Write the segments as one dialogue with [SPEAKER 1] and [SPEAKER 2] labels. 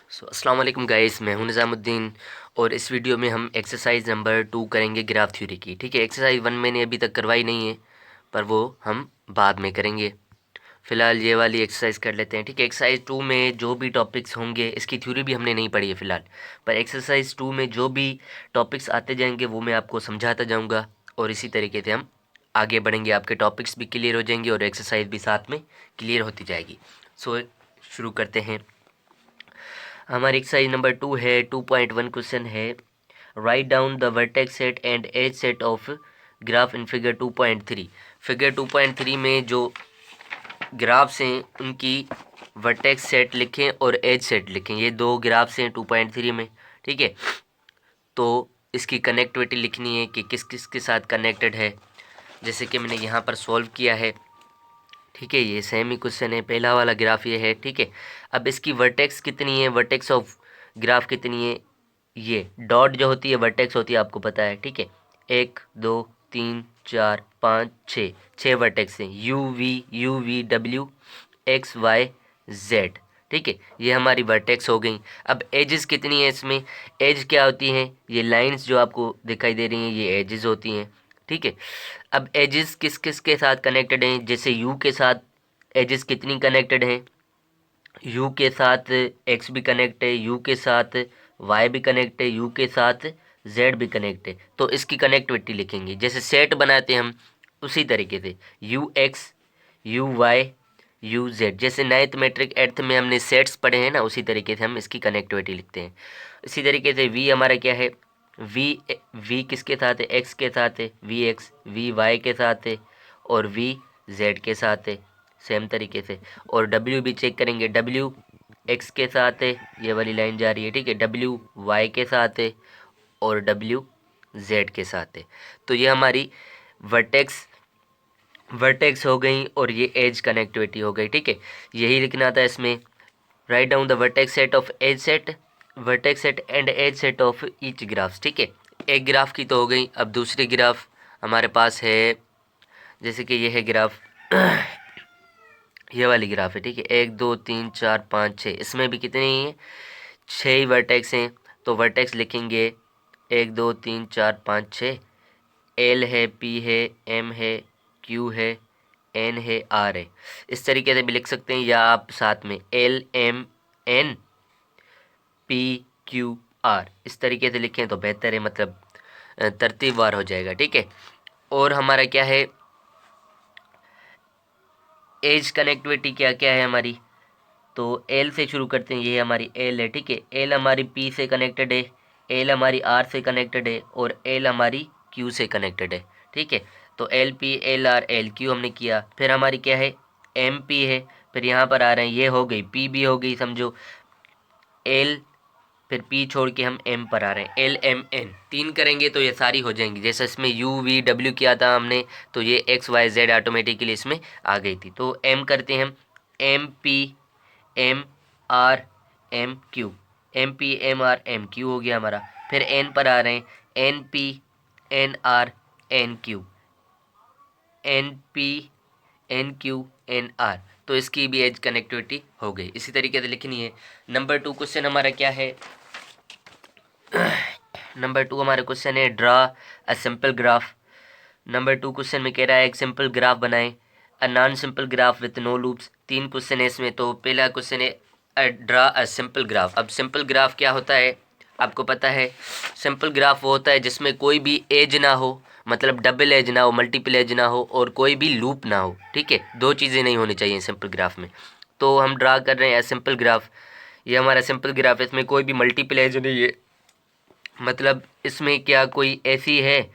[SPEAKER 1] अस्सलाम वालेकुम गाइस, मैं हूं निज़ामुद्दीन। और इस वीडियो में हम एक्सरसाइज नंबर 2 करेंगे ग्राफ थ्योरी की। ठीक है, एक्सरसाइज 1 मैंने अभी तक करवाई नहीं है, पर वो हम बाद में करेंगे। फ़िलहाल ये वाली एक्सरसाइज कर लेते हैं। ठीक है, एक्सरसाइज 2 में जो भी टॉपिक्स होंगे, इसकी थ्योरी भी हमने नहीं पढ़ी है फ़िलहाल, पर एक्सरसाइज 2 में जो भी टॉपिक्स आते जाएंगे वो मैं आपको समझाता जाऊँगा, और इसी तरीके से हम आगे बढ़ेंगे। आपके टॉपिक्स भी क्लियर हो जाएंगे और एक्सरसाइज भी साथ में क्लियर होती जाएगी। सो शुरू करते हैं। हमारी एक्सरसाइज नंबर 2 है। 2.1 क्वेश्चन है, write down the vertex set and edge set of graph in figure 2.3। Figure 2.3 में जो ग्राफ्स हैं उनकी वर्टेक्स सेट लिखें और एज सेट लिखें। ये दो ग्राफ्स हैं 2.3 में। ठीक है, तो इसकी कनेक्टिविटी लिखनी है कि किस किस के साथ कनेक्टेड है, जैसे कि मैंने यहाँ पर सॉल्व किया है। ठीक है, ये सेम ही क्वेश्चन है, पहला वाला ग्राफ ये है। ठीक है, अब इसकी वर्टेक्स कितनी है, वर्टेक्स ऑफ ग्राफ कितनी है, ये डॉट जो होती है वर्टेक्स होती है, आपको पता है। ठीक है, 1 2 3 4 5 6, 6 वर्टेक्स हैं, यू वी डब्ल्यू एक्स वाई जेड। ठीक है, ये हमारी वर्टेक्स हो गई। अब एजेस कितनी है इसमें, एज क्या होती हैं, ये लाइंस जो आपको दिखाई दे रही हैं ये एजेस होती हैं। ठीक है, अब एजेस किस किस के साथ कनेक्टेड हैं, जैसे यू के साथ एजेस कितनी कनेक्टेड हैं, यू के साथ एक्स भी कनेक्ट है, यू के साथ वाई भी कनेक्ट है, यू के साथ जेड भी कनेक्ट है। तो इसकी कनेक्टिविटी लिखेंगे, जैसे सेट बनाते हैं हम उसी तरीके से, you x you why you Z. जैसे नाइन्थ मैट्रिक एट्थ में हमने सेट्स पढ़े हैं ना, उसी तरीके से हम इसकी कनेक्टिविटी लिखते हैं। इसी तरीके से वी हमारा क्या है, वी वी किसके साथ है, एक्स के साथ है, वी एक्स, वी वाई के साथ है, और वी जेड के साथ है, सेम तरीके से। और डब्ल्यू भी चेक करेंगे, डब्ल्यू एक्स के साथ है, ये वाली लाइन जा रही है। ठीक है, डब्ल्यू वाई के साथ है और डब्ल्यू जेड के साथ है। तो ये हमारी वर्टेक्स वर्टेक्स हो गई और ये एज कनेक्टिविटी हो गई। ठीक है, यही लिखना था इसमें, write down the vertex set of edge set, vertex set and edge set of each graphs. ठीक है, एक ग्राफ की तो हो गई। अब दूसरी ग्राफ हमारे पास है, जैसे कि ये है ग्राफ ये वाली ग्राफ है। ठीक है, 1 2 3 4 5 6, इसमें भी कितने ही हैं, 6 ही वर्टेक्स हैं। तो वर्टेक्स लिखेंगे 1 2 3 4 5 6, एल है, पी है, एम है, क्यू है, एन है, आर है। इस तरीके से भी लिख सकते हैं, या आप साथ में l m n p q r इस तरीके से लिखें तो बेहतर है, मतलब तरतीबवार हो जाएगा। ठीक है, और हमारा क्या है, एज कनेक्टिविटी क्या क्या है हमारी, तो एल से शुरू करते हैं, ये हमारी एल है। ठीक है, एल हमारी पी से कनेक्टेड है, एल हमारी आर से कनेक्टेड है, और एल हमारी क्यू से कनेक्टेड है। ठीक है, तो L P L R L Q हमने किया। फिर हमारी क्या है, एम पी है, फिर यहाँ पर आ रहे हैं, ये हो गई, पी भी हो गई समझो, एल, फिर पी छोड़ के हम एम पर आ रहे हैं, एल एम एन, 3 करेंगे तो ये सारी हो जाएंगी। जैसे इसमें यू वी डब्ल्यू किया था हमने, तो ये एक्स वाई जेड ऑटोमेटिकली इसमें आ गई थी। तो एम करते हैं हम, m p m r m q, m p m r m q हो गया हमारा। फिर एन पर आ रहे हैं, n p n r n q, n p n q n r. तो इसकी भी एज कनेक्टिविटी हो गई, इसी तरीके से लिखनी है। नंबर 2 क्वेश्चन हमारा क्या है, नंबर 2 हमारा क्वेश्चन है, draw a simple graph. Number 2 question में कह रहा है एक सिंपल ग्राफ बनाएं, a non simple graph with no loops. 3 question है इसमें। तो पहला क्वेश्चन है ड्रा अ सिंपल ग्राफ। अब सिंपल ग्राफ क्या होता है, आपको पता है, सिंपल ग्राफ वो होता है जिसमें कोई भी एज ना हो, मतलब डबल एज ना हो, मल्टीपल एज ना हो, और कोई भी लूप ना हो। ठीक है, 2 चीज़ें नहीं होनी चाहिए सिंपल ग्राफ में। तो हम ड्रा कर रहे हैं सिंपल ग्राफ, ये हमारा सिंपल ग्राफ है, इसमें कोई भी मल्टीपल एज नहीं है। मतलब इसमें क्या कोई ऐसी है,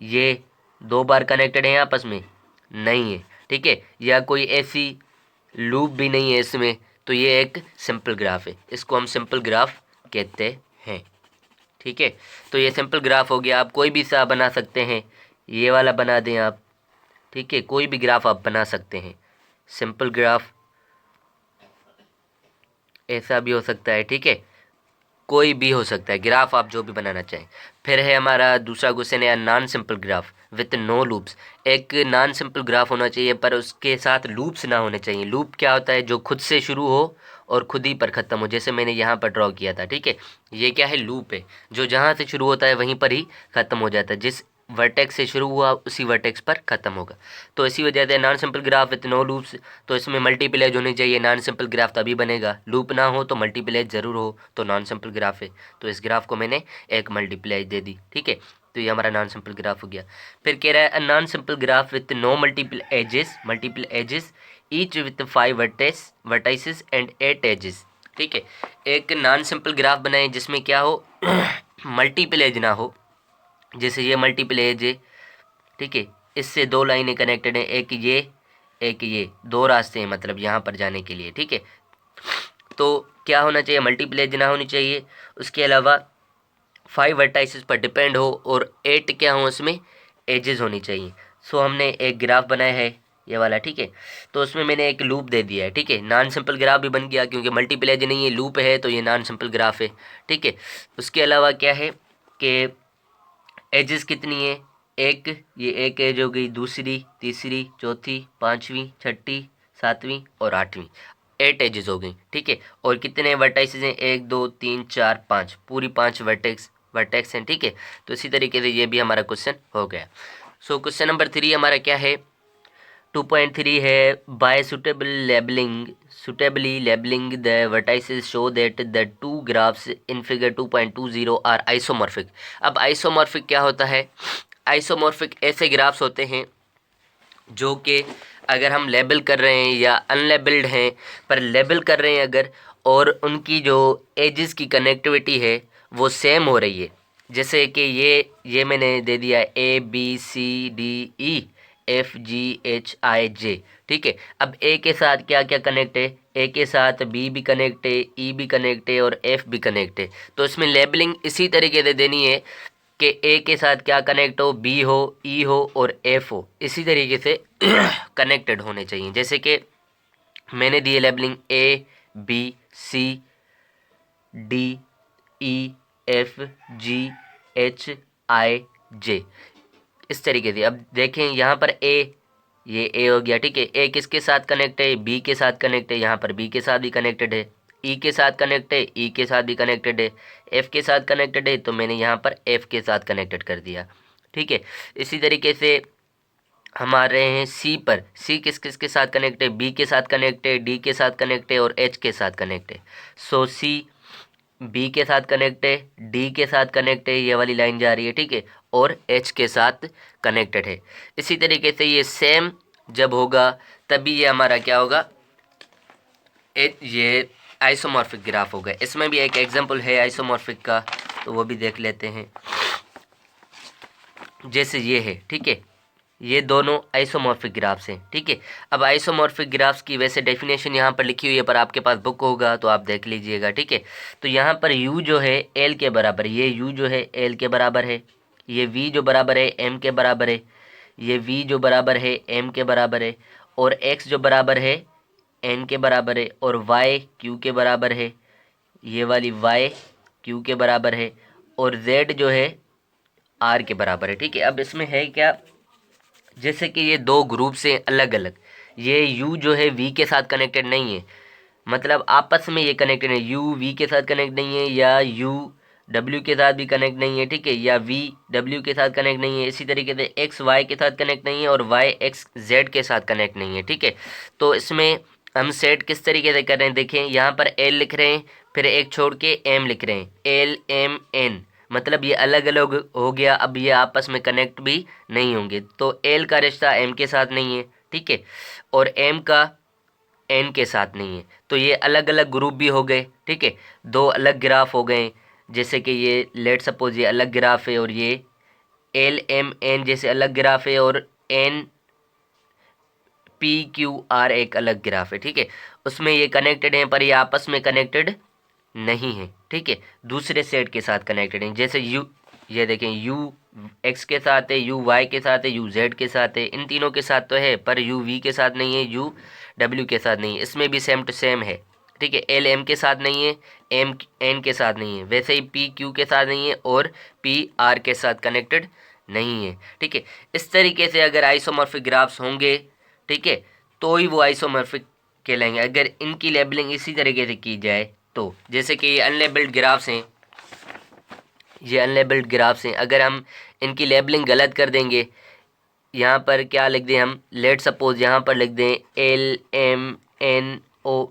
[SPEAKER 1] ये 2 बार कनेक्टेड है आपस में, नहीं है। ठीक है, या कोई ऐसी लूप भी नहीं है इसमें। तो ये एक सिंपल ग्राफ है, इसको हम सिंपल ग्राफ कहते हैं। ठीक है, तो ये सिंपल ग्राफ हो गया। आप कोई भी सा बना सकते हैं, ये वाला बना दें आप। ठीक है, कोई भी ग्राफ आप बना सकते हैं, सिंपल ग्राफ ऐसा भी हो सकता है। ठीक है, कोई भी हो सकता है ग्राफ, आप जो भी बनाना चाहें। फिर है हमारा दूसरा क्वेश्चन है non simple graph with no loops. एक नॉन सिंपल ग्राफ होना चाहिए पर उसके साथ लूप्स ना होने चाहिए। लूप क्या होता है, जो खुद से शुरू हो और खुद ही पर ख़त्म हो, जैसे मैंने यहाँ पर ड्रॉ किया था। ठीक है, ये क्या है, लूप है, जो जहाँ से शुरू होता है वहीं पर ही ख़त्म हो जाता है, जिस वर्टेक्स से शुरू हुआ उसी वर्टेक्स पर ख़त्म होगा। तो इसी वजह से non simple graph with no loops, तो इसमें मल्टीपल एज होनी चाहिए। नॉन सिंपल ग्राफ तभी बनेगा, लूप ना हो तो मल्टीपल एज ज़रूर हो, तो नॉन सिंपल ग्राफ है। तो इस ग्राफ को मैंने एक मल्टीपल एज दे दी। ठीक है, तो ये हमारा नॉन सिंपल ग्राफ हो गया। फिर कह रहा है a non simple graph with no multiple edges each with 5 vertices and 8 edges. ठीक है, एक नॉन सिंपल ग्राफ बनाए जिसमें क्या हो मल्टीपल एज ना हो, जैसे ये मल्टीपल एज है। ठीक है, इससे दो लाइनें कनेक्टेड हैं, एक ये, दो रास्ते हैं मतलब यहाँ पर जाने के लिए। ठीक है, तो क्या होना चाहिए, मल्टीपल एज ना होनी चाहिए, उसके अलावा 5 वर्टाइसेस पर डिपेंड हो, और 8 क्या हो उसमें एजेस होनी चाहिए। सो हमने एक ग्राफ बनाया है ये वाला। ठीक है, तो उसमें मैंने एक लूप दे दिया है। ठीक है, नॉन सिंपल ग्राफ भी बन गया क्योंकि मल्टीपल एज नहीं है, लूप है, तो ये नॉन सिंपल ग्राफ है। ठीक है, उसके अलावा क्या है कि एजेस कितनी है, एक, ये एक एज हो गई, दूसरी, तीसरी, चौथी, पाँचवीं, छठी, सातवीं और आठवीं, 8 एजेस हो गई। ठीक है, और कितने वर्टाइसेस हैं, 1 2 3 4 5, पूरी 5 वर्टेक्स हैं। ठीक है, तो इसी तरीके से ये भी हमारा क्वेश्चन हो गया। सो क्वेश्चन नंबर 3 हमारा क्या है, 2.3 है, bye suitably labeling the vertices show that the two graphs in figure 2.20 are isomorphic। अब आइसोमॉर्फिक क्या होता है, आइसोमॉर्फिक ऐसे ग्राफ्स होते हैं जो कि अगर हम लेबल कर रहे हैं या अनलेबल्ड हैं, पर लेबल कर रहे हैं अगर, और उनकी जो एजेस की कनेक्टिविटी है वो सेम हो रही है। जैसे कि ये मैंने दे दिया ABCDEFGHIJ। ठीक है, अब ए के साथ क्या क्या कनेक्ट है, ए के साथ बी भी कनेक्ट है, ई भी कनेक्ट है और एफ भी कनेक्ट है। तो इसमें लेबलिंग इसी तरीके से देनी है कि ए के साथ क्या कनेक्ट हो, बी हो, ई हो और एफ हो, इसी तरीके से कनेक्टेड होने चाहिए। जैसे कि मैंने दिए लेबलिंग ABCDEFGHIJ इस तरीके से। अब देखें यहाँ पर ये ए हो गया। ठीक है, ए किसके साथ कनेक्ट है, बी के साथ कनेक्ट है, यहाँ पर बी के साथ भी कनेक्टेड है, ई के साथ कनेक्ट है, ई के साथ भी कनेक्टेड है, एफ के साथ कनेक्टेड है, तो मैंने यहाँ पर एफ के साथ कनेक्टेड कर दिया। ठीक है, इसी तरीके से हम आ रहे हैं सी पर, सी किस किस के साथ कनेक्ट है, बी के साथ कनेक्ट है, डी के साथ कनेक्ट है और एच के साथ कनेक्ट है। सो सी बी के साथ कनेक्ट है, डी के साथ कनेक्ट है, ये वाली लाइन जा रही है। ठीक है, और एच के साथ कनेक्टेड है। इसी तरीके से ये सेम जब होगा तभी ये हमारा क्या होगा, ये आइसोमॉर्फिक ग्राफ होगा। इसमें भी एक एग्जांपल है आइसोमॉर्फिक का, तो वो भी देख लेते हैं। जैसे ये है, ठीक है, ये दोनों आइसोमॉर्फिक ग्राफ्स हैं। ठीक है, अब आइसोमॉर्फिक ग्राफ्स की वैसे डेफिनेशन यहाँ पर लिखी हुई है, पर आपके पास बुक होगा तो आप देख लीजिएगा। ठीक है, तो यहाँ पर u जो है l के बराबर, ये u जो है l के बराबर है, ये v जो बराबर है m के बराबर है, ये v जो बराबर है m के बराबर है, और x जो बराबर है n के बराबर है, और y q के बराबर है, ये वाली y q के बराबर है, और z जो है r के बराबर है। ठीक है, अब इसमें है क्या, जैसे कि ये दो ग्रुप से अलग अलग, ये u जो है v के साथ कनेक्टेड नहीं है, मतलब आपस में ये कनेक्टेड है, u v के साथ कनेक्ट नहीं है, या u w के साथ भी कनेक्ट नहीं है। ठीक है, या v w के साथ कनेक्ट नहीं है। इसी तरीके से x y के साथ कनेक्ट नहीं है और y x z के साथ कनेक्ट नहीं है। ठीक है, तो इसमें हम सेट किस तरीके से कर रहे हैं, देखें यहाँ पर l लिख रहे हैं, फिर एक छोड़ के m लिख रहे हैं, l m n, मतलब ये अलग अलग हो गया। अब ये आपस में कनेक्ट भी नहीं होंगे, तो l का रिश्ता m के साथ नहीं है। ठीक है, और m का n के साथ नहीं है, तो ये अलग अलग ग्रुप भी हो गए। ठीक है, दो अलग ग्राफ हो गए। जैसे कि ये लेट सपोज ये अलग ग्राफ है, और ये एल एम एन जैसे अलग ग्राफ है, और एन पी क्यू आर एक अलग ग्राफ है। ठीक है, उसमें ये कनेक्टेड हैं, पर ये आपस में कनेक्टेड नहीं है। ठीक है, दूसरे सेट के साथ कनेक्टेड हैं। जैसे यू, ये देखें, यू एक्स के साथ है, यू वाई के साथ है, यू जेड के साथ है, इन तीनों के साथ तो है, पर यू वी के साथ नहीं है, यू डब्ल्यू के साथ नहीं है। इसमें भी सेम टू सेम है। ठीक है, एल एम के साथ नहीं है, एम एन के साथ नहीं है, वैसे ही पी क्यू के साथ नहीं है, और पी आर के साथ कनेक्टेड नहीं है। ठीक है, इस तरीके से अगर आइसोमॉर्फिक ग्राफ्स होंगे, ठीक है, तो ही वो आइसोमॉर्फिक कहलाएंगे अगर इनकी लेबलिंग इसी तरीके से की जाए तो। जैसे कि ये अनलेबल्ड ग्राफ्स हैं, ये अनलेबल्ड ग्राफ्स हैं, अगर हम इनकी लेबलिंग गलत कर देंगे, यहाँ पर क्या लिख दें हम, लेट सपोज यहाँ पर लिख दें LMNO,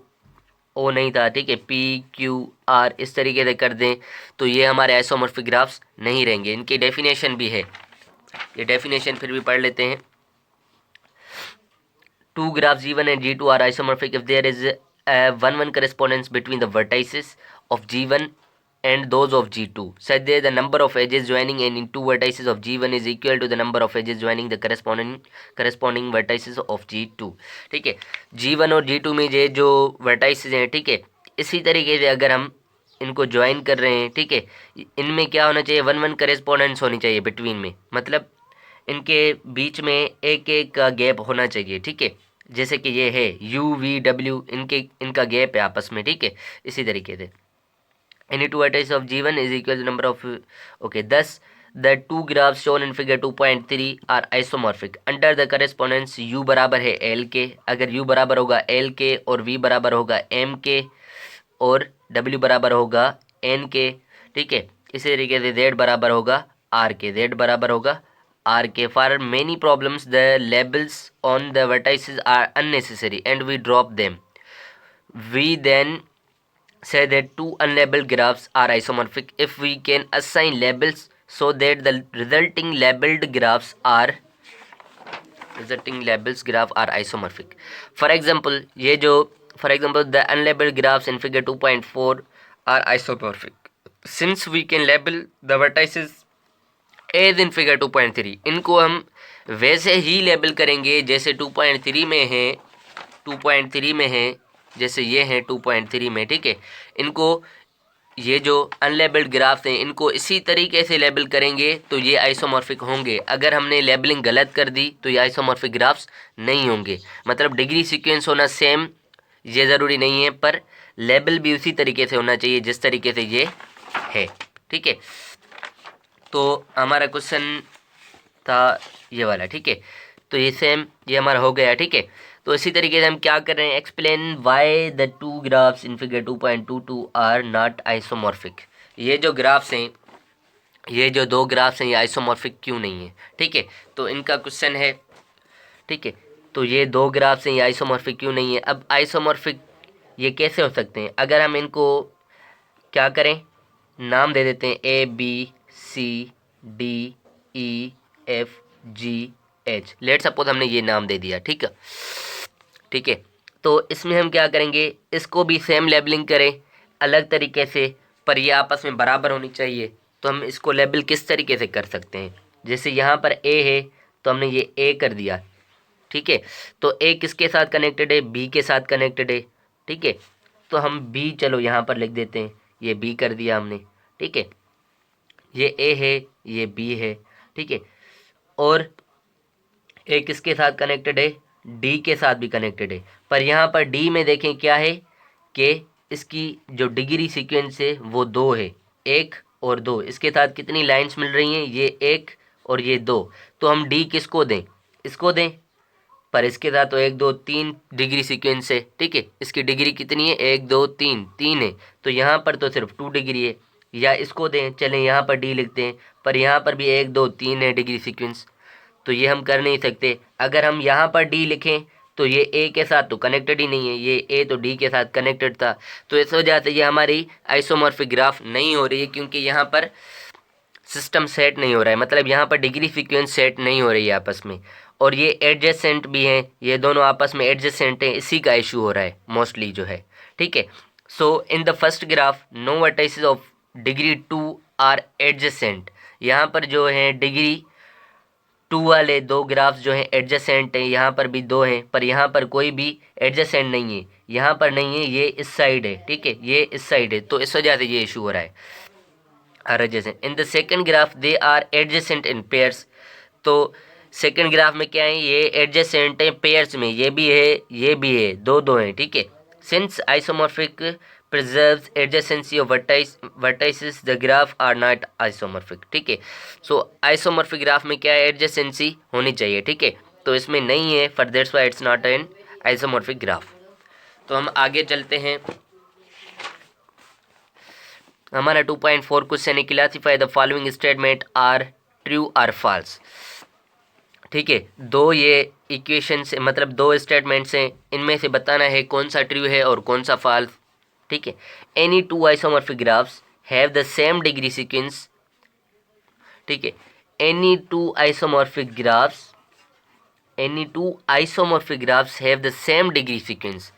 [SPEAKER 1] ओ नहीं था, ठीक है, PQR, इस तरीके से कर दें तो ये हमारे आइसोमॉर्फिक ग्राफ्स नहीं रहेंगे। इनकी डेफिनेशन भी है, ये डेफिनेशन फिर भी पढ़ लेते हैं। Two graphs G1 and G2 are isomorphic if there is a 1-1 correspondence between the vertices of G1 and those of G2, such that the number of edges joining any two vertices of G1 is equal to the number of edges joining the corresponding vertices of G2। ठीक है, G1 और G2 में ये जो vertices हैं, ठीक है, इसी तरीके से अगर हम इनको ज्वाइन कर रहे हैं, ठीक है, इनमें क्या होना चाहिए, 1-1 करेस्पॉन्डेंस होनी चाहिए बिटवीन में, मतलब इनके बीच में एक एक का गैप होना चाहिए। ठीक है, जैसे कि ये है UVW, इनका गैप है आपस में। ठीक है, इसी तरीके से any two vertices of G1 is equal to number of thus the two graphs shown in figure 2.3 are isomorphic under the correspondence U बराबर है L के, अगर U बराबर होगा L के और V बराबर होगा M के और W बराबर होगा N के। ठीक है, इसी तरीके से Z बराबर होगा R के, Z बराबर होगा R के। For many problems the labels on the vertices are unnecessary and we drop them. We then say that two unlabeled graphs are isomorphic if we can assign labels so that the resulting labeled graphs are isomorphic. For example, the unlabeled graphs in figure 2.4 are isomorphic since we can label the vertices as in figure 2.3। इनको हम वैसे ही label करेंगे जैसे 2.3 में है, 2.3 में है, जैसे ये है 2.3 में। ठीक है, इनको ये जो अनलेबल्ड ग्राफ्स हैं इनको इसी तरीके से लेबल करेंगे तो ये आइसोमॉर्फिक होंगे। अगर हमने लेबलिंग गलत कर दी तो ये आइसोमॉर्फिक ग्राफ्स नहीं होंगे। मतलब डिग्री सीक्वेंस होना सेम ये ज़रूरी नहीं है, पर लेबल भी उसी तरीके से होना चाहिए जिस तरीके से ये है। ठीक है, तो हमारा क्वेश्चन था ये वाला। ठीक है, तो ये सेम ये हमारा हो गया। ठीक है, तो इसी तरीके से हम क्या कर रहे हैं, explain why the two graphs in figure 2.22 are not isomorphic. ये जो ग्राफ्स हैं, ये जो दो ग्राफ्स हैं, ये आइसोमॉर्फिक क्यों नहीं है। ठीक है, तो इनका क्वेश्चन है। ठीक है, तो ये दो ग्राफ्स हैं, ये आइसोमॉर्फिक क्यों नहीं है। अब आइसोमॉर्फिक ये कैसे हो सकते हैं, अगर हम इनको क्या करें, नाम दे देते हैं ABCDEFGH। लेट सपोज हमने ये नाम दे दिया। ठीक है, ठीक है, तो इसमें हम क्या करेंगे, इसको भी सेम लेबलिंग करें अलग तरीके से, पर ये आपस में बराबर होनी चाहिए। तो हम इसको लेबल किस तरीके से कर सकते हैं, जैसे यहाँ पर A है तो हमने ये A कर दिया। ठीक है, तो A किसके साथ कनेक्टेड है, B के साथ कनेक्टेड है। ठीक है, तो हम B चलो यहाँ पर लिख देते हैं, ये B कर दिया हमने। ठीक है, ये A है, ये B है। ठीक है, और A किसके साथ कनेक्टेड है, D के साथ भी कनेक्टेड है। पर यहाँ पर D में देखें क्या है कि इसकी जो डिग्री सीक्वेंस है वो 2 है, 1 और 2। इसके साथ कितनी लाइंस मिल रही हैं, ये 1 और ये 2। तो हम D किसको दें, इसको दें, पर इसके साथ तो 1 2 3 डिग्री सीक्वेंस है। ठीक है, इसकी डिग्री कितनी है, 1 2 3 3 है, तो यहाँ पर तो सिर्फ 2 डिग्री है। या इसको दें, चलें यहाँ पर D लिखते हैं, पर यहाँ पर भी 1 2 3 है डिग्री सीक्वेंस, तो ये हम कर नहीं सकते। अगर हम यहाँ पर D लिखें तो ये A के साथ तो कनेक्टेड ही नहीं है, ये A तो D के साथ कनेक्टेड था। तो इस वजह से ये हमारी आइसोमॉर्फिक ग्राफ नहीं हो रही है, क्योंकि यहाँ पर सिस्टम सेट नहीं हो रहा है, मतलब यहाँ पर डिग्री सीक्वेंस सेट नहीं हो रही है आपस में। और ये एडजेसेंट भी हैं, ये दोनों आपस में एडजेसेंट हैं, इसी का इशू हो रहा है मोस्टली जो है। ठीक है, so in the first graph no vertices of degree 2 are adjacent. यहाँ पर जो है डिग्री 2 वाले दो ग्राफ्स जो हैं एडजेसेंट हैं, यहाँ पर भी 2 हैं, पर यहाँ पर कोई भी एडजेसेंट नहीं है, यहाँ पर नहीं है, ये इस साइड है। ठीक है, ये इस साइड है, तो इस वजह से ये इशू हो रहा है। Adjacent in the second graph they are adjacent in pairs. तो सेकंड ग्राफ में क्या है, ये एडजेसेंट है पेयर्स में, ये भी है, ये भी है, दो दो हैं। ठीक है, since isomorphic preserves adjacency of vertices the graph are not isomorphic। ठीक है, सो आइसोमॉर्फिक ग्राफ में क्या है, एडजेसेंसी होनी चाहिए। ठीक है, तो इसमें नहीं है, for that's why it's not an isomorphic graph. तो हम आगे चलते हैं। हमारा 2.4 क्वेश्चन है, classify the following statement are true or false. ठीक है, दो ये इक्वेशन से मतलब दो स्टेटमेंट्स हैं, इनमें से बताना है कौन सा ट्रू है और कौन सा फॉल्स। ठीक है, any to isomorphic graphs have the same degree sequence. ठीक है, any to isomorphic graphs have the same degree sequence.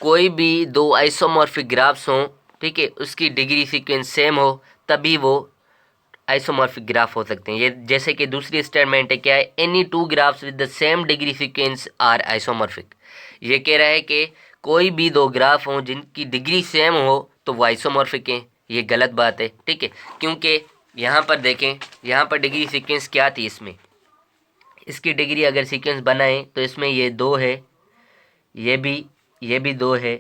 [SPEAKER 1] कोई भी दो आइसोमॉर्फिक ग्राफ्स हों, ठीक है, उसकी डिग्री सीक्वेंस सेम हो तभी वो आइसोमॉर्फिक ग्राफ हो सकते हैं। ये जैसे कि दूसरी स्टेटमेंट है, क्या है, any two graphs with the same degree sequence are isomorphic. ये कह रहा है कि कोई भी दो ग्राफ हों जिनकी डिग्री सेम हो तो वो आइसोमॉर्फिक हैं। ये गलत बात है। ठीक है, क्योंकि यहाँ पर देखें, यहाँ पर डिग्री सीक्वेंस क्या थी, इसकी डिग्री अगर सीक्वेंस बनाएं तो इसमें ये दो है, ये भी दो है।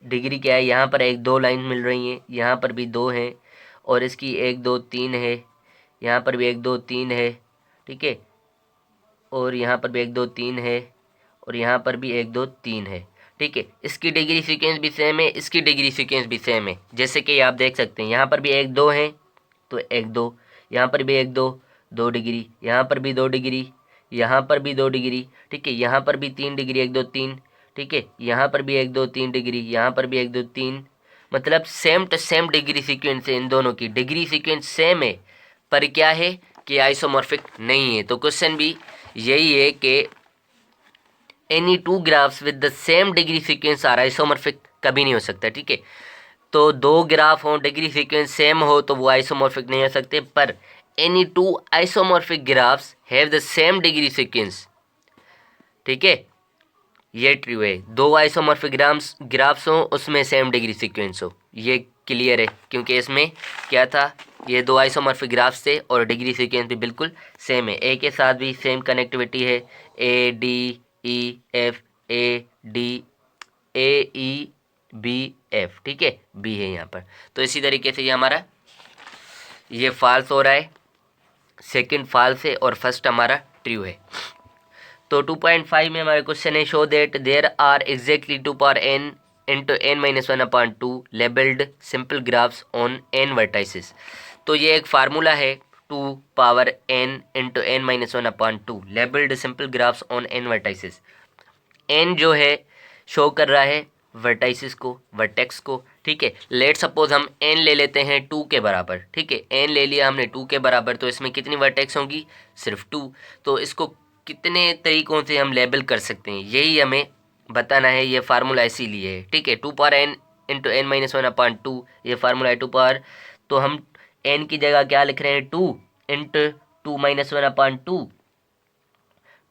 [SPEAKER 1] डिग्री क्या है, यहाँ पर एक दो लाइन मिल रही हैं, यहाँ पर भी दो हैं, और इसकी एक दो तीन है, यहाँ पर भी एक दो तीन है। ठीक है, और यहाँ पर भी एक दो तीन है, और यहाँ पर भी एक दो तीन है। ठीक है, इसकी डिग्री सीक्वेंस भी सेम है, इसकी डिग्री सीक्वेंस भी सेम है। जैसे कि आप देख सकते हैं, यहाँ पर भी एक दो है तो एक दो, यहाँ पर भी एक दो, दो डिग्री, यहाँ पर भी दो डिग्री, यहाँ पर भी दो डिग्री। ठीक है, यहाँ पर भी तीन डिग्री, एक दो तीन। ठीक है, यहाँ पर भी एक दो तीन डिग्री, यहाँ पर भी एक दो तीन। मतलब same to same degree sequence है, इन दोनों की डिग्री सीक्वेंस सेम है, पर क्या है कि आइसोमॉर्फिक नहीं है। तो क्वेश्चन भी यही है कि any two graphs with the same degree sequence are isomorphic कभी नहीं हो सकता। ठीक है, तो दो ग्राफ हो, डिग्री सीक्वेंस सेम हो तो वो आइसोमॉर्फिक नहीं हो सकते, पर any two isomorphic graphs have the same degree sequence. ठीक है, ये ट्रू है। दो आइसोमॉर्फिक ग्राफ्स हो, उसमें सेम डिग्री सीक्वेंस हो, ये क्लियर है, क्योंकि इसमें क्या था, ये दो आइसोमॉर्फिक ग्राफ्स थे और डिग्री सीक्वेंस भी बिल्कुल सेम है। ए के साथ भी सेम कनेक्टिविटी है, a d e f, a d a e b f. ठीक है, बी है यहाँ पर। तो इसी तरीके से ये हमारा ये फॉल्स हो रहा है, सेकंड फॉल्स है और फर्स्ट हमारा ट्रू है। तो 2.5 में हमारे क्वेश्चन है, show that there are exactly 2 power n into n minus one upon two labelled simple graphs on n vertices. तो ये एक फार्मूला है, 2 power n into n minus one upon two labelled simple graphs on n vertices. n जो है show कर रहा है vertices को, वर्टेक्स को। ठीक है, लेट सपोज हम n ले लेते हैं 2 के बराबर। ठीक है, n ले लिया हमने 2 के बराबर, तो इसमें कितनी वर्टेक्स होंगी, सिर्फ 2। तो इसको कितने तरीकों से हम लेबल कर सकते हैं, यही हमें बताना है। ये फार्मूला इसीलिए है। ठीक है, 2 power n into n minus one upon two, ये फार्मूला है 2 पावर। तो हम n की जगह क्या लिख रहे हैं, 2 into two minus one upon to.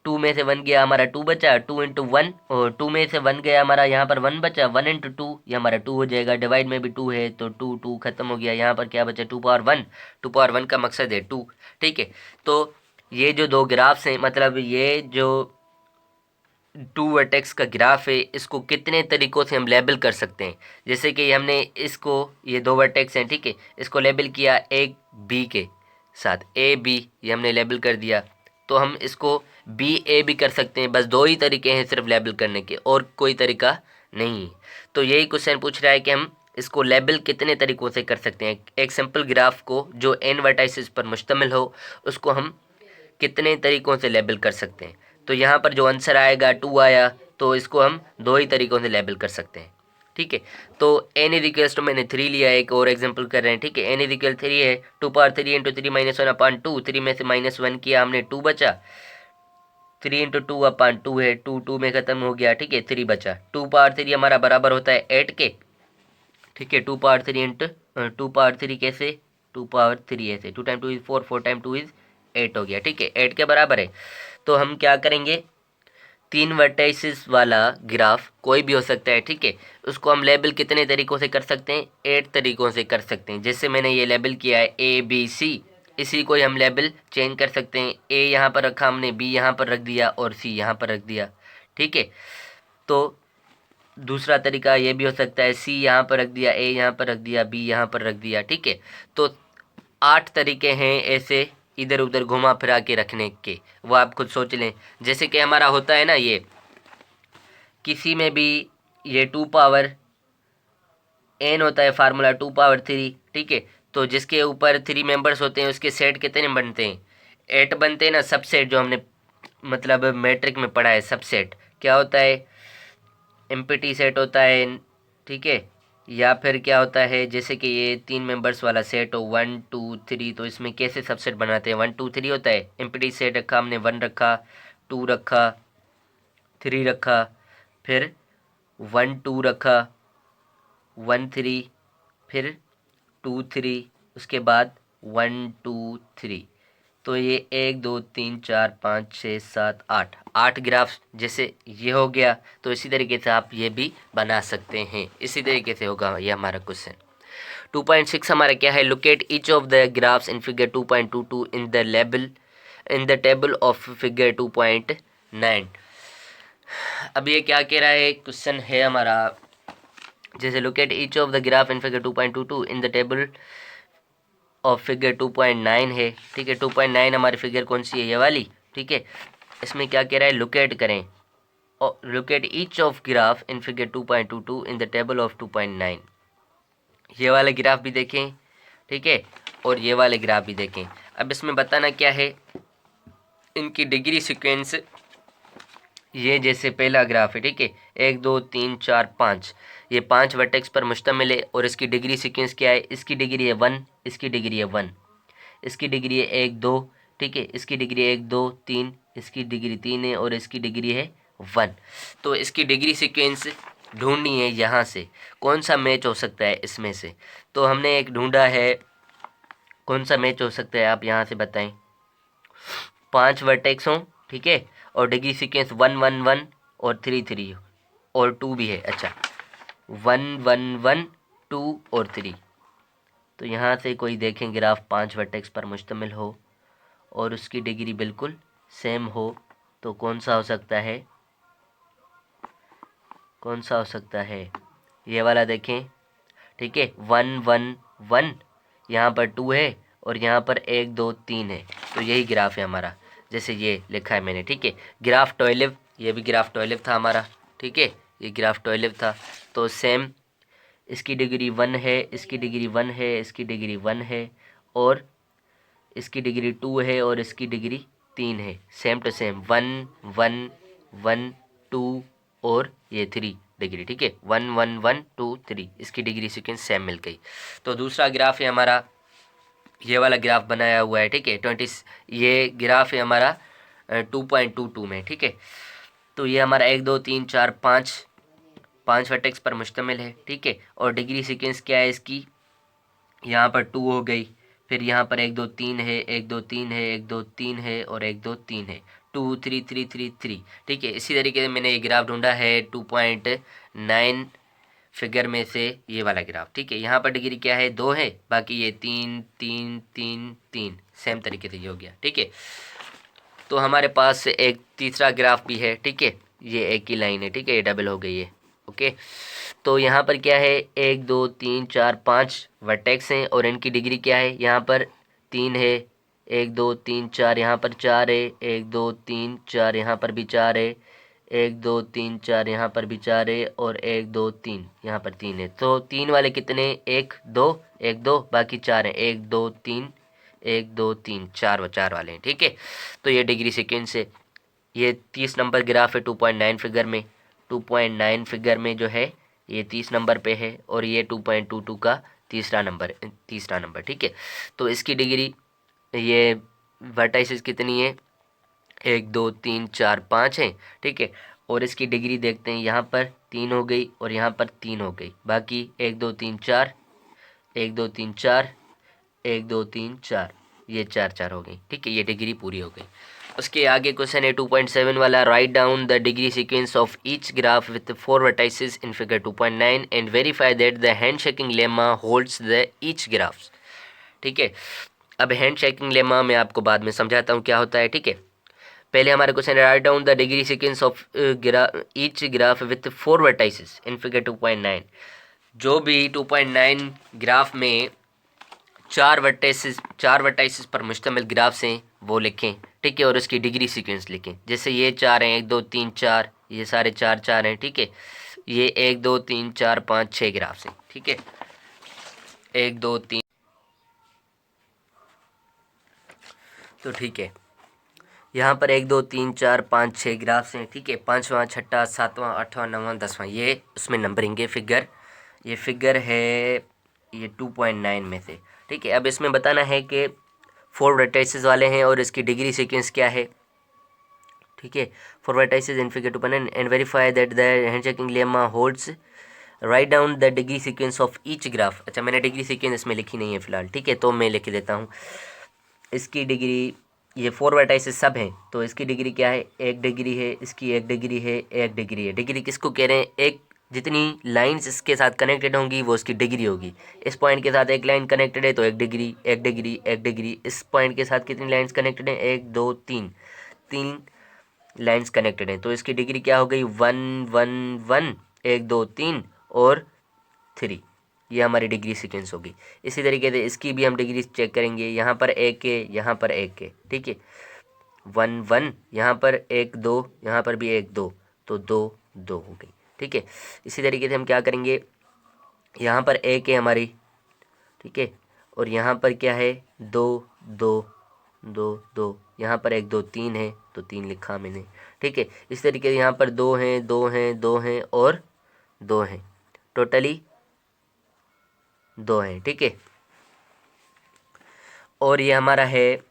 [SPEAKER 1] 2 में से 1 गया हमारा 2 बचा, 2 इंटू वन, और 2 में से 1 गया हमारा, यहाँ पर 1 बचा, 1 इंटू टू, ये हमारा 2 हो जाएगा। डिवाइड में भी 2 है तो 2 2 खत्म हो गया। यहाँ पर क्या बचा, 2 पावर 1। 2 पावर 1 का मकसद है 2। ठीक है, तो ये जो दो ग्राफ्स हैं, मतलब ये जो 2 वर्टेक्स का ग्राफ है, इसको कितने तरीक़ों से हम लेबल कर सकते हैं। जैसे कि हमने इसको, ये दो वर्टेक्स हैं, ठीक है, इसको लेबल किया एक बी के साथ, ए बी, ये हमने लेबल कर दिया। तो हम इसको बी ए भी कर सकते हैं। बस दो ही तरीके हैं सिर्फ लेबल करने के, और कोई तरीका नहीं। तो यही क्वेश्चन पूछ रहा है कि हम इसको लेबल कितने तरीक़ों से कर सकते हैं। एक सिंपल ग्राफ को जो n वर्टाइसिस पर मुश्तमिल हो, उसको हम कितने तरीक़ों से लेबल कर सकते हैं। तो यहाँ पर जो आंसर आएगा 2 आया, तो इसको हम दो ही तरीक़ों से लेबल कर सकते हैं। ठीक है, तो n इज इक्वल्स टू, मैंने 3 लिया है, एक और एग्जांपल कर रहे हैं। ठीक है, n इज इक्वल 3 है, 2 power 3 into 3 minus one upon to, 3 में से माइनस 1 किया हमने, 2 बचा। 3 इंटू टू अपॉन 2 है, 2 2 में ख़त्म हो गया। ठीक है, 3 बचा। 2 पावर 3 हमारा बराबर होता है 8 के। ठीक है, 2 पावर 3 इंटू 2 पावर 3 कैसे, 2 पावर 3 ऐसे, 2 टाइम 2 इज़ 4, 4 टाइम 2 इज़ 8 हो गया। ठीक है, 8 के बराबर है। तो हम क्या करेंगे, 3 वर्टाइसिस वाला ग्राफ कोई भी हो सकता है। ठीक है, उसको हम लेबल कितने तरीक़ों से कर सकते हैं, 8 तरीक़ों से कर सकते हैं। जैसे मैंने ये लेबल किया है ए बी सी, इसी को ही हम लेबल चेंज कर सकते हैं। ए यहाँ पर रखा हमने, बी यहाँ पर रख दिया, और सी यहाँ पर रख दिया। ठीक है, तो दूसरा तरीका ये भी हो सकता है, सी यहाँ पर रख दिया, ए यहाँ पर रख दिया, बी यहाँ पर रख दिया। ठीक है, तो 8 तरीके हैं ऐसे इधर उधर घुमा फिरा के रखने के, वो आप खुद सोच लें। जैसे कि हमारा होता है ना, ये किसी में भी ये 2 पावर n होता है फार्मूला 2 पावर 3, ठीक है। तो जिसके ऊपर 3 मेंबर्स होते हैं उसके सेट कितने बनते हैं? 8 बनते हैं ना। सबसेट जो हमने मतलब मैट्रिक में पढ़ा है, सबसेट क्या होता है? एम्प्टी सेट होता है, ठीक है। या फिर क्या होता है, जैसे कि ये 3 मेंबर्स वाला सेट हो 1 2 3, तो इसमें कैसे सबसेट बनाते हैं? 1 2 3 होता है। एम्प्टी सेट रखा हमने, 1 रखा, 2 रखा, 3 रखा, फिर 1 2 रखा, 1 3, फिर 2 3, उसके बाद 1 2 3। तो ये 1 2 3 4 5 6 7 8 8 ग्राफ जैसे ये हो गया। तो इसी तरीके से आप ये भी बना सकते हैं। इसी तरीके से होगा ये हमारा क्वेश्चन। 2.6 हमारा क्या है? Locate each of the graphs in figure 2.22 in the table of figure 2.9। अब ये क्या कह रहा है? क्वेश्चन है हमारा, जैसे locate each of the graph in figure 2.22 in the table of figure 2.9 है, ठीक है। 2.9 हमारी फिगर कौन सी है? ये वाली, ठीक है। इसमें क्या कह रहा है? लोकेट करें, और locate each of graph in figure 2.22 in the table of 2.9। ये वाले ग्राफ भी देखें, ठीक है, और ये वाले ग्राफ भी देखें। अब इसमें बताना क्या है, इनकी डिग्री सीक्वेंस। ये जैसे पहला ग्राफ है, ठीक है, 1 2 3 4 5, ये 5 वर्टेक्स पर मुश्तमिल है। और इसकी डिग्री सीक्वेंस क्या है? इसकी डिग्री है 1, इसकी डिग्री है 1, इसकी डिग्री है 1 2, ठीक है, इसकी डिग्री 1 2 3, इसकी डिग्री 3 है, और इसकी डिग्री है 1। तो इसकी डिग्री सीक्वेंस ढूंढनी है यहाँ से, कौन सा मैच हो सकता है इसमें से। तो हमने एक ढूंढा है, कौन सा मैच हो सकता है आप यहाँ से बताएं। 5 वर्टेक्स हों, ठीक है, और डिग्री सीक्वेंस 1 1 1 और 3 3 और 2 भी है। अच्छा, 1 1 1 2 और 3। तो यहाँ से कोई देखें ग्राफ 5 वर्टेक्स पर मुश्तमिल हो और उसकी डिग्री बिल्कुल सेम हो, तो कौन सा हो सकता है? कौन सा हो सकता है? ये वाला देखें, ठीक है, 1 1 1, यहाँ पर 2 है और यहाँ पर 1 2 3 है। तो यही ग्राफ है हमारा, जैसे ये लिखा है मैंने, ठीक है। ग्राफ 12, ये भी ग्राफ 12 था हमारा, ठीक है, ये ग्राफ 12 था। तो सेम इसकी डिग्री 1 है, इसकी डिग्री 1 है, इसकी डिग्री 1 है, और इसकी डिग्री 2 है, और इसकी डिग्री 3 है। सेम टू सेम 1 1 1 2 और ये 3 डिग्री, ठीक है, 1 1 1 2 3, इसकी डिग्री सीक्वेंस सेम मिल गई। तो दूसरा ग्राफ है हमारा, ये वाला ग्राफ बनाया हुआ है, ठीक है, 20, ये ग्राफ है हमारा 2.22 में, ठीक है। तो ये हमारा 1 2 3 4 5 वर्टेक्स पर मुश्तमिल है, ठीक है। और डिग्री सीक्वेंस क्या है इसकी? यहाँ पर 2 हो गई, फिर यहाँ पर 1 2 3 है, 1 2 3 है, 1 2 3 है, और 1 2 3 है, 2 3 3 3 3, ठीक है। इसी तरीके से मैंने ये ग्राफ ढूंढा है 2.9 फिगर में से, ये वाला ग्राफ, ठीक है। यहाँ पर डिग्री क्या है? 2 है, बाकी ये 3 3 3 3, सेम तरीके से ये हो गया, ठीक है। तो हमारे पास एक तीसरा ग्राफ भी है, ठीक है, ये एक ही लाइन है, ठीक है, ये डबल हो गई है, ओके। तो यहाँ पर क्या है? 1 2 3 4 5 वर्टेक्स हैं, और इनकी डिग्री क्या है? यहाँ पर 3 है, 1 2 3 4, यहाँ पर 4 है, 1 2 3 4, यहाँ पर भी 4 है, 1 2 3 4, यहाँ पर भी 4 है, और 1 2 3, यहाँ पर 3 है। तो 3 वाले कितने? 1 2 1 2, बाकी 4 है, 1 2 3 1 2 3 4 4 वाले हैं, ठीक है। तो ये डिग्री सीक्वेंस है। ये 30 नंबर ग्राफ है 2.9 फिगर में। 2.9 फिगर में जो है ये 30 नंबर पे है, और ये 2.22 का तीसरा नंबर, ठीक है। तो इसकी डिग्री, ये वर्टाइसिस कितनी है? 1 2 3 4 5 है, ठीक है। और इसकी डिग्री देखते हैं, यहाँ पर 3 हो गई और यहाँ पर 3 हो गई, बाकी 1 2 3 4, 1 2 3 4, 1 2 3 4, ये 4 4 हो गई, ठीक है, ये डिग्री पूरी हो गई। उसके आगे क्वेश्चन है 2.7 वाला, right down the degree sequence of each graph with 4 vertices in figure 2.9 and verify that the hand shaking lemma holds the each graphs, ठीक है। अब हैंड शेकिंग लेमा मैं आपको बाद में समझाता हूँ क्या होता है, ठीक है। पहले हमारा क्वेश्चन है, write down the degree sequence of each graph with 4 vertices in figure 2.9। जो भी 2.9 ग्राफ में 4 वर्टाइसिस पर मुश्तमिल ग्राफ्स हैं वो लिखें, ठीक है, और उसकी डिग्री सीक्वेंस लिखें। जैसे ये 4 हैं, 1 2 3 4, ये सारे 4 4 हैं, ठीक है। ये 1 2 3 4 5 6 ग्राफ्स हैं, ठीक है। 1 2 3, तो ठीक है, यहाँ पर 1 2 3 4 5 6 ग्राफ्स हैं, ठीक है। 5वां 6वां 7वां 8वां 9वां 10वां, ये उसमें नंबरिंग है फिगर। ये फिगर है ये 2.9 में से, ठीक है। अब इसमें बताना है कि 4 वर्टाइसेस वाले हैं और इसकी डिग्री सीक्वेंस क्या है, ठीक है। 4 vertices in figure 2.9 and verify that the hand checking lemma holds, right down the degree sequence of each graph. अच्छा, मैंने डिग्री सीक्वेंस इसमें लिखी नहीं है फिलहाल, ठीक है, तो मैं लिख देता हूँ इसकी डिग्री। ये 4 वर्टाइसेस सब हैं, तो इसकी डिग्री क्या है, 1 डिग्री है, इसकी 1 डिग्री है, 1 डिग्री है। डिग्री किसको कह रहे हैं, एक जितनी लाइंस इसके साथ कनेक्टेड होंगी वो इसकी डिग्री होगी। इस पॉइंट के साथ एक लाइन कनेक्टेड है तो 1 डिग्री, 1 डिग्री, 1 डिग्री। इस पॉइंट के साथ कितनी लाइंस कनेक्टेड हैं, 1 2 3, 3 लाइंस कनेक्टेड हैं, तो इसकी डिग्री क्या हो गई, 1 1 1, 1 2 3 और 3। ये हमारी डिग्री सीक्वेंस होगी। इसी तरीके से इसकी भी हम डिग्री चेक करेंगे। यहाँ पर 1 है, यहाँ पर 1 है, ठीक है। 1 1, यहाँ पर 1 2, यहाँ पर भी 1 2, तो 2 2 हो गई, ठीक है। इसी तरीके से हम क्या करेंगे, यहाँ पर 1 है हमारी, ठीक है, और यहाँ पर क्या है, 2 2 2 2, यहाँ पर 1 2 3 है तो 3 लिखा मैंने, ठीक है। इस तरीके से यहाँ पर 2 हैं 2 हैं 2 हैं और 2 हैं, टोटली 2 हैं, ठीक है। और ये हमारा है,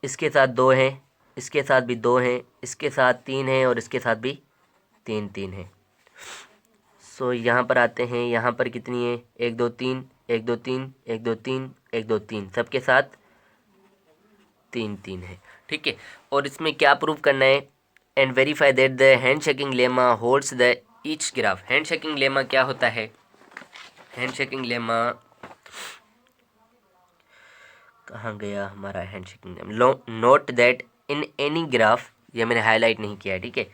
[SPEAKER 1] इसके साथ 2 हैं, इसके साथ भी 2 हैं, इसके साथ 3 हैं और इसके साथ भी 3 3 हैं। सो यहाँ पर आते हैं, यहाँ पर कितनी है, 1 2 3 1 2 3 1 2 3 1 2 3, सबके साथ 3 3 है, ठीक है। और इसमें क्या प्रूव करना है, and verify that the hand shaking lemma holds the each graph. Hand shaking lemma क्या होता है, हैंड शेकिंग लेमा कहाँ गया हमारा hand shaking lemma, note that in any graph, ये मैंने हाईलाइट नहीं किया है, ठीक है।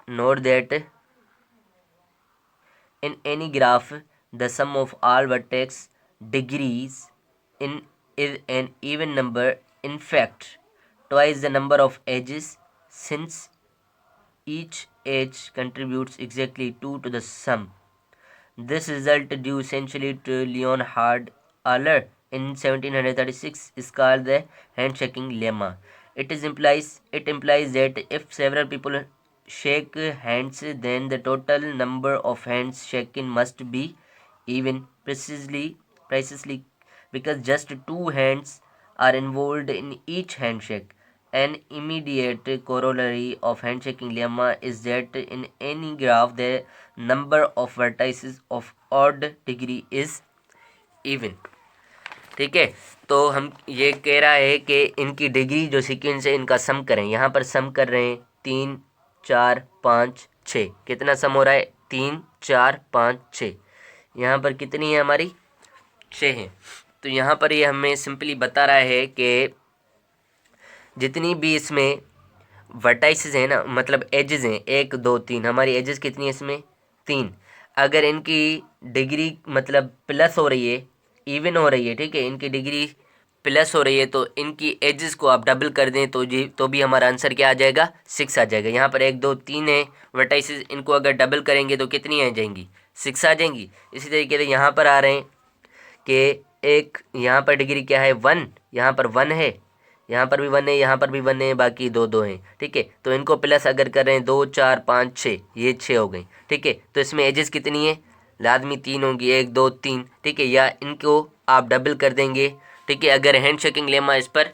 [SPEAKER 1] Note that in any graph the sum of all vertex degrees in is an even number, in fact twice the number of edges, since each edge contributes exactly 2 to the sum. This result, due essentially to Leonhard Euler in 1736, is called the handshaking lemma. It implies that if several people shake hands, then the total number of hands shaken must be even, precisely because just 2 hands are involved in each handshake. An immediate corollary of handshaking lemma is that in any graph the number of vertices of odd degree is even, ठीक है। तो हम ये कह रहा है कि इनकी डिग्री जो सीक्वेंस है इनका सम करें। यहाँ पर सम कर रहे हैं 3 4 5 6, कितना सम हो रहा है, 3 4 5 6। यहाँ पर कितनी है हमारी, 6 है। तो यहाँ पर ये हमें सिंपली बता रहा है कि जितनी भी इसमें वर्टाइसेस हैं ना, मतलब एजेस हैं, 1 2 3, हमारी एजेस कितनी है इसमें, 3। अगर इनकी डिग्री मतलब प्लस हो रही है, इवन हो रही है, ठीक है, इनकी डिग्री प्लस हो रही है, तो इनकी एजेस को आप डबल कर दें तो भी हमारा आंसर क्या आ जाएगा, 6 आ जाएगा। यहाँ पर 1 2 3 है वर्टाइसेस, इनको अगर डबल करेंगे तो कितनी आ जाएंगी, 6 आ जाएंगी। इसी तरीके से यहाँ पर आ रहे हैं कि एक यहाँ पर डिग्री क्या है, 1, यहाँ पर 1 है, यहाँ पर भी 1 है, यहाँ पर भी 1 है, बाकी 2 2 हैं, ठीक है। तो इनको प्लस अगर कर रहे हैं 2 4 5 6, ये 6 हो गई, ठीक है। तो इसमें एजेस कितनी है, लाजमी 3 होंगी, 1 2 3, ठीक है, या इनको आप डबल कर देंगे, ठीक है। अगर हैंड शेकिंग लेमा इस पर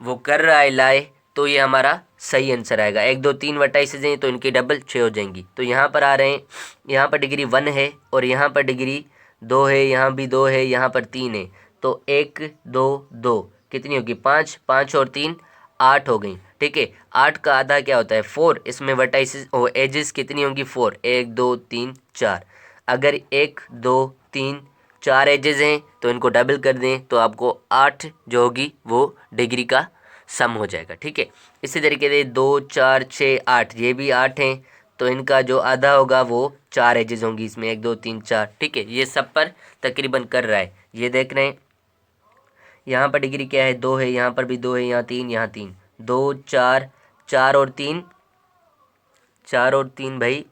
[SPEAKER 1] वो कर रहा है लाए, तो ये हमारा सही आंसर आएगा। 1 2 3 वर्टाइसेस हैं तो इनकी डबल 6 हो जाएंगी। तो यहाँ पर आ रहे हैं, यहाँ पर डिग्री 1 है और यहाँ पर डिग्री 2 है, यहाँ भी 2 है, यहाँ पर 3 है, तो 1 2 2 कितनी होगी, 5 5 और 3 8 हो गई, ठीक है। 8 का आधा क्या होता है, 4। इसमें वर्टाइसेस और एजेस कितनी होंगी, 4, 1 2 3 4। अगर 1 2 3 4 एजेस हैं तो इनको डबल कर दें तो आपको 8 जो होगी वो डिग्री का सम हो जाएगा, ठीक है। इसी तरीके से 2 4 6 8, ये भी 8 हैं, तो इनका जो आधा होगा वो 4 एजेस होंगी इसमें, 1 2 3 4, ठीक है। ये सब पर तकरीबन कर रहा है, ये देख रहे हैं। यहाँ पर डिग्री क्या है, 2 है, यहाँ पर भी 2 है, यहाँ 3, यहाँ 3, 2 4 4 और 3 भाई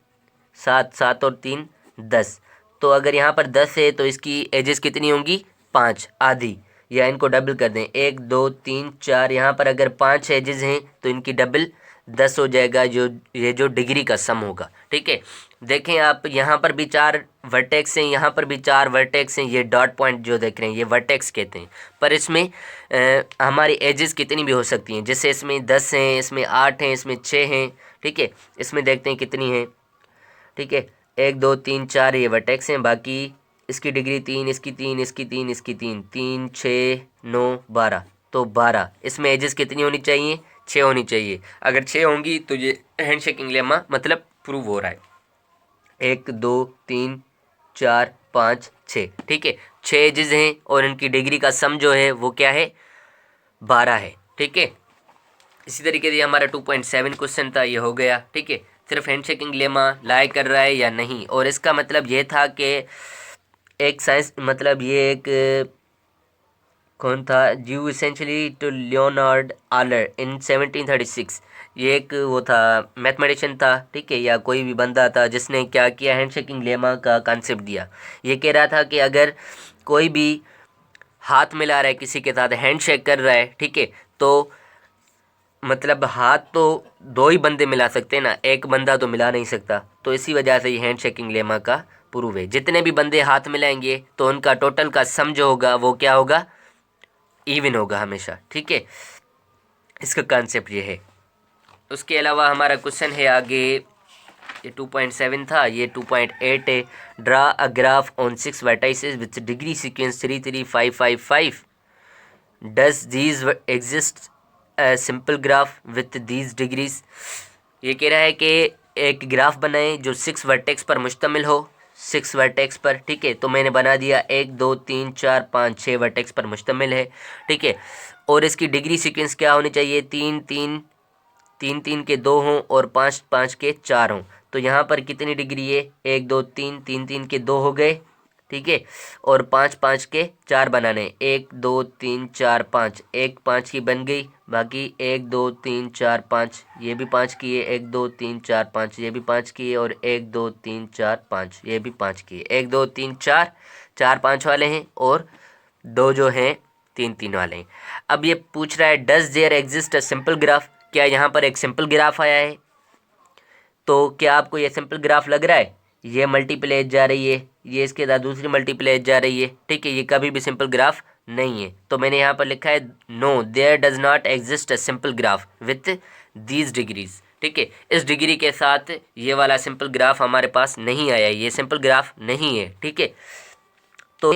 [SPEAKER 1] 7, 7 और 3 10। तो अगर यहाँ पर 10 है तो इसकी एजेस कितनी होंगी? 5, आधी, या इनको डबल कर दें, 1 2 3 4। यहाँ पर अगर 5 एजेस हैं तो इनकी डबल 10 हो जाएगा, ये जो डिग्री का सम होगा। ठीक है, देखें आप यहाँ पर भी 4 वर्टेक्स हैं, यहाँ पर भी 4 वर्टेक्स हैं। ये डॉट पॉइंट जो देख रहे हैं ये वर्टेक्स कहते हैं। पर इसमें हमारी एजेस कितनी भी हो सकती हैं, जैसे इसमें 10 हैं, इसमें 8 हैं, इसमें 6 हैं। ठीक है, इसमें देखते हैं कितनी हैं। ठीक है, 1 2 3 4 ये वर्टेक्स हैं, बाकी इसकी डिग्री 3, इसकी 3, इसकी 3, इसकी 3, 3 6 9 12, तो 12। इसमें एजेस कितनी होनी चाहिए? 6 होनी चाहिए। अगर 6 होंगी तो ये हैंडशेकिंग लेमा मतलब प्रूव हो रहा है। 1 2 3 4 5 6। ठीक है, 6 एजेस हैं और इनकी डिग्री का सम जो है वो क्या है? 12 है। ठीक है, इसी तरीके से हमारा 2.7 क्वेश्चन था, ये हो गया। ठीक है, सिर्फ हैंडशेकिंग लेमा लाई कर रहा है या नहीं, और इसका मतलब ये था कि एक साइंस मतलब ये एक कौन था, ड्यू इसेंशली टू लियोनार्ड आलर इन 1736। ये एक वो था मैथमेटिशियन था। ठीक है, या कोई भी बंदा था जिसने क्या किया, हैंडशेकिंग लेमा का कॉन्सेप्ट दिया। ये कह रहा था कि अगर कोई भी हाथ मिला रहा है किसी के साथ, हैंडशेक कर रहा है, ठीक है, तो मतलब हाथ तो 2 ही बंदे मिला सकते हैं ना, एक बंदा तो मिला नहीं सकता। तो इसी वजह से ये हैंडशेकिंग लेमा का प्रूव है। जितने भी बंदे हाथ मिलाएंगे तो उनका टोटल का सम जो होगा वो क्या होगा? इवन होगा हमेशा। ठीक है, इसका कॉन्सेप्ट ये है। उसके अलावा हमारा क्वेश्चन है आगे, ये 2.7 था, ये 2.8 है। Draw a graph on 6 vertices with degree sequence 3 3 5 5 5। Does these exist simple graph with these degrees. ये कह रहा है कि एक ग्राफ बनाएं जो 6 वर्टेक्स पर मुश्तमिल हो, 6 वर्टेक्स पर। ठीक है, तो मैंने बना दिया 1 2 3 4 5 6 वर्टेक्स पर मुश्तमिल है। ठीक है, और इसकी डिग्री सीक्वेंस क्या होनी चाहिए? 3 3 3 3 के 2 हों और 5 5 के 4 हों। तो यहाँ पर कितनी डिग्री है? 1 2 3 3 3 के 2 हो गए। ठीक है, और 5 5 के 4 बनाने, 1 2 3 4 5, एक 5 की बन गई, बाकी 1 2 3 4 5, ये भी 5 की है, 1 2 3 4 5, ये भी 5 की है, और 1 2 3 4 5, ये भी 5 की है। 1 2 3 4, 4 5 वाले हैं, और 2 जो हैं 3 3 वाले हैं। अब ये पूछ रहा है does there exist a simple graph. क्या यहाँ पर एक सिंपल ग्राफ आया है? तो क्या आपको ये सिंपल ग्राफ लग रहा है? ये मल्टीपल एज जा रही है, ये इसके साथ दूसरी मल्टीपल एज जा रही है। ठीक है, ये कभी भी सिंपल ग्राफ नहीं है। तो मैंने यहाँ पर लिखा है no there does not exist a simple graph with these degrees. ठीक है, इस डिग्री के साथ ये वाला सिंपल ग्राफ हमारे पास नहीं आया, ये सिंपल ग्राफ नहीं है। ठीक है, तो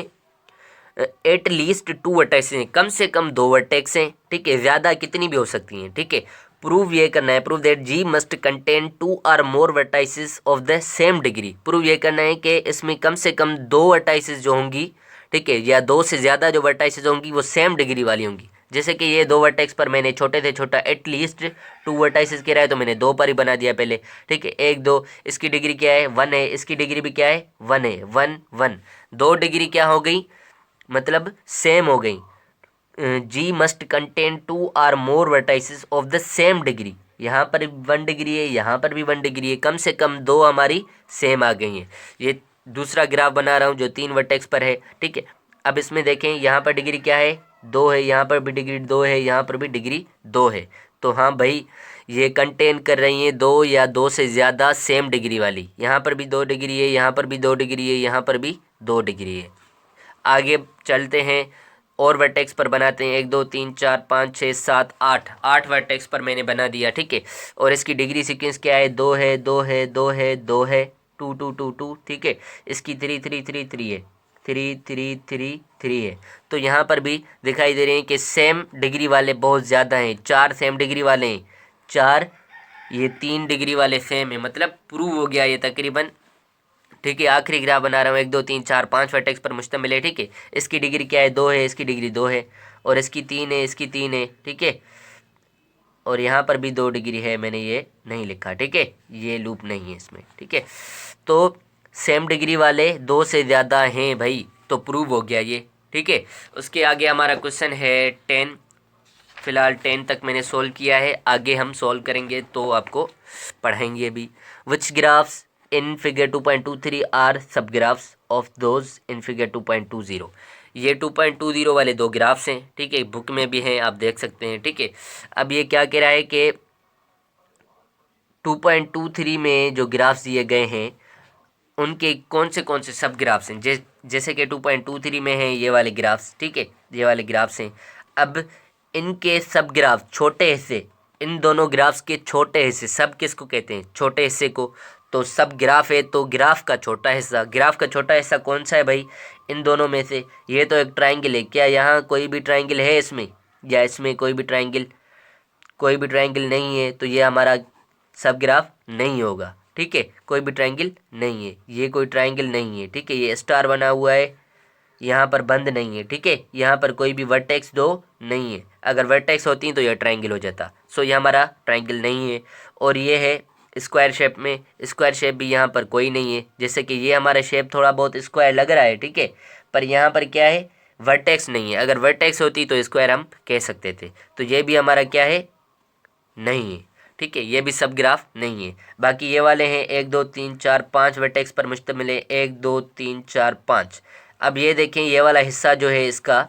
[SPEAKER 1] एट लीस्ट 2 वर्टेक्स हैं, कम से कम 2 वर्टेक्स हैं। ठीक है, ज़्यादा कितनी भी हो सकती हैं। ठीक है, प्रूव ये करना है, prove that G must contain 2 और more vertices of the same degree. Prove ये करना है कि इसमें कम से कम 2 वर्टाइसेस जो होंगी, ठीक है, या 2 से ज़्यादा जो वर्टाइसेस होंगी वो सेम डिग्री वाली होंगी। जैसे कि ये 2 वर्टेक्स पर मैंने छोटे से छोटा एटलीस्ट 2 वर्टाइसेस कह रहा है, तो मैंने 2 पर ही बना दिया पहले। ठीक है, 1 2, इसकी डिग्री क्या है? 1 है, इसकी डिग्री भी क्या है? 1 है, 1 1। 2 डिग्री क्या हो गई? मतलब सेम हो गई। जी मस्ट कंटेन 2 और more vertices of the same degree. यहाँ पर 1 डिग्री है, यहाँ पर भी 1 डिग्री है, कम से कम 2 हमारी सेम आ गई हैं। ये दूसरा ग्राफ बना रहा हूँ जो 3 वर्टेक्स पर है। ठीक है, अब इसमें देखें, यहाँ पर डिग्री क्या है? 2 है, यहाँ पर भी डिग्री 2 है, यहाँ पर भी डिग्री 2 है। तो हाँ भाई, ये कंटेन कर रही हैं 2 या 2 से ज़्यादा सेम डिग्री वाली। यहाँ पर भी 2 डिग्री है, यहाँ पर भी 2 डिग्री है, यहाँ पर भी 2 डिग्री है। आगे चलते हैं और वर्टेक्स पर बनाते हैं। 1 2 3 4 5 6 7 8, 8 वर्टेक्स पर मैंने बना दिया। ठीक है, और इसकी डिग्री सीक्वेंस क्या है? 2 है, 2 है, 2 है, 2 है, 2 2 2 2। ठीक है, इसकी 3 3 3 3 है, 3 3 3 3 है। तो यहाँ पर भी दिखाई दे रहे हैं कि सेम डिग्री वाले बहुत ज़्यादा हैं, 4 सेम डिग्री वाले हैं, 4, ये 3 डिग्री वाले सेम है, मतलब प्रूव हो गया ये तकरीबन। ठीक है, आखिरी ग्राफ बना रहा हूँ। 1 2 3 4 5 वर्टेक्स पर मुश्तमिल है। ठीक है, इसकी डिग्री क्या है? 2 है, इसकी डिग्री 2 है, और इसकी 3 है, इसकी 3 है। ठीक है, और यहाँ पर भी 2 डिग्री है, मैंने ये नहीं लिखा। ठीक है, ये लूप नहीं है इसमें। ठीक है, तो सेम डिग्री वाले 2 से ज़्यादा हैं भाई, तो प्रूव हो गया ये। ठीक है, उसके आगे हमारा क्वेश्चन है 10। फ़िलहाल 10 तक मैंने सोल्व किया है, आगे हम सोल्व करेंगे तो आपको पढ़ाएंगे भी। विच ग्राफ्स इन फिगर 2.23 आर सब graphs of those in figure 2.20। ये 2.20 वाले दो ग्राफ्स हैं, ठीक है, बुक में भी हैं, आप देख सकते हैं, ठीक है। अब ये क्या कह रहा है कि 2.23 में जो ग्राफ्स दिए गए हैं उनके कौन से सब ग्राफ्स हैं। जैसे कि 2.23 में है ये वाले ग्राफ्स, ठीक है, ये वाले ग्राफ्स हैं। अब इनके सब ग्राफ छोटे हिस्से, इन दोनों ग्राफ्स के छोटे हिस्से, सब किसको कहते हैं, छोटे हिस्से को। तो सब ग्राफ है तो ग्राफ का छोटा हिस्सा, ग्राफ का छोटा हिस्सा कौन सा है भाई, इन दोनों में से। ये तो एक ट्राइंगल है, क्या यहाँ कोई भी ट्राइंगल है इसमें, या इसमें कोई भी ट्राइंगल नहीं है, तो ये हमारा सब ग्राफ नहीं होगा, ठीक है। कोई भी ट्राइंगल नहीं है, ये कोई ट्राइंगल नहीं है, ठीक है। ये स्टार बना हुआ है, यहाँ पर बंद नहीं है, ठीक है। यहाँ पर कोई भी वर्टेक्स दो नहीं है, अगर वर्टेक्स होती तो यह ट्राइंगल हो जाता। सो ये हमारा ट्राइंगल नहीं है। और ये है स्क्वायर शेप में, स्क्वायर शेप भी यहाँ पर कोई नहीं है। जैसे कि ये हमारा शेप थोड़ा बहुत स्क्वायर लग रहा है, ठीक है, पर यहाँ पर क्या है, वर्टेक्स नहीं है। अगर वर्टेक्स होती तो स्क्वायर हम कह सकते थे। तो ये भी हमारा क्या है, नहीं है, ठीक है, ये भी सब ग्राफ नहीं है। बाकी ये वाले हैं 1 2 3 4 5 वर्टेक्स पर मुश्तमिल है, 1 2 3 4 5। अब ये देखें, ये वाला हिस्सा जो है इसका,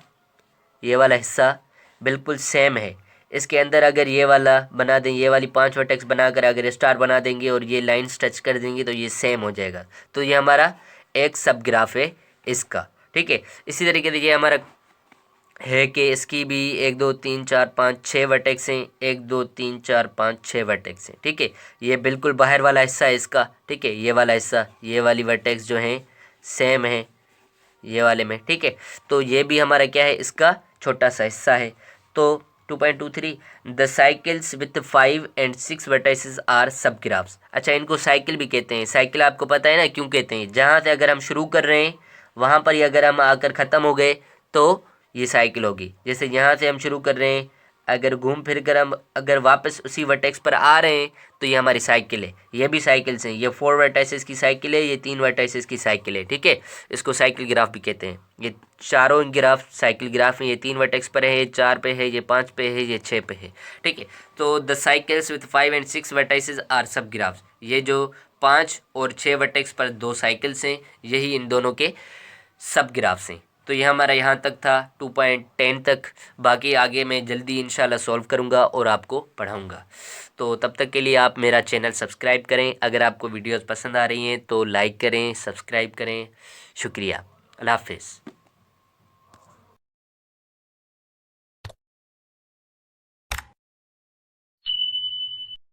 [SPEAKER 1] ये वाला हिस्सा बिल्कुल सेम है। इसके अंदर अगर ये वाला बना दें, ये वाली 5 वर्टेक्स बनाकर अगर स्टार बना देंगे और ये लाइन्स टच कर देंगे तो ये सेम हो जाएगा। तो ये हमारा एक सब ग्राफ है इसका, ठीक है। इसी तरीके से ये हमारा है कि इसकी भी 1 2 3 4 5 6 वर्टेक्स हैं, 1 2 3 4 5 6 वर्टेक्स हैं, ठीक है। ये बिल्कुल बाहर वाला हिस्सा है इसका, ठीक है, ये वाला हिस्सा, ये वाली वर्टेक्स जो हैं सेम है ये वाले में, ठीक है। तो ये भी हमारा क्या है, इसका छोटा सा हिस्सा है। तो 2.23 the cycles with 5 and 6 vertices are subgraphs. अच्छा, इनको साइकिल भी कहते हैं। साइकिल आपको पता है ना क्यों कहते हैं, जहाँ से अगर हम शुरू कर रहे हैं वहाँ पर ही अगर हम आकर ख़त्म हो गए तो ये साइकिल होगी। जैसे यहाँ से हम शुरू कर रहे हैं, अगर घूम फिर कर हम अगर वापस उसी वर्टेक्स पर आ रहे हैं तो ये हमारी साइकिल है। ये भी साइकिल्स हैं, ये 4 वर्टाइसेस की साइकिल है, ये 3 वर्टाइसेस की साइकिल है, ठीक है। इसको साइकिल ग्राफ भी कहते हैं। ये चारों ग्राफ साइकिल ग्राफ हैं। ये 3 वर्टेक्स पर है, ये 4 पे है, ये 5 पे है, ये 6 पे है, ठीक है। तो the cycles with 5 and 6 vertices are subgraphs. ये जो 5 और 6 वर्टेक्स पर 2 साइकिल्स हैं, यही इन दोनों के सब ग्राफ्स हैं। तो ये हमारा यहाँ तक था 2.10 तक। बाकी आगे मैं जल्दी इंशाल्लाह सॉल्व करूँगा और आपको पढ़ाऊँगा। तो तब तक के लिए आप मेरा चैनल सब्सक्राइब करें। अगर आपको वीडियोस पसंद आ रही हैं तो लाइक करें, सब्सक्राइब करें। शुक्रिया, अल्लाह हाफ़िज़।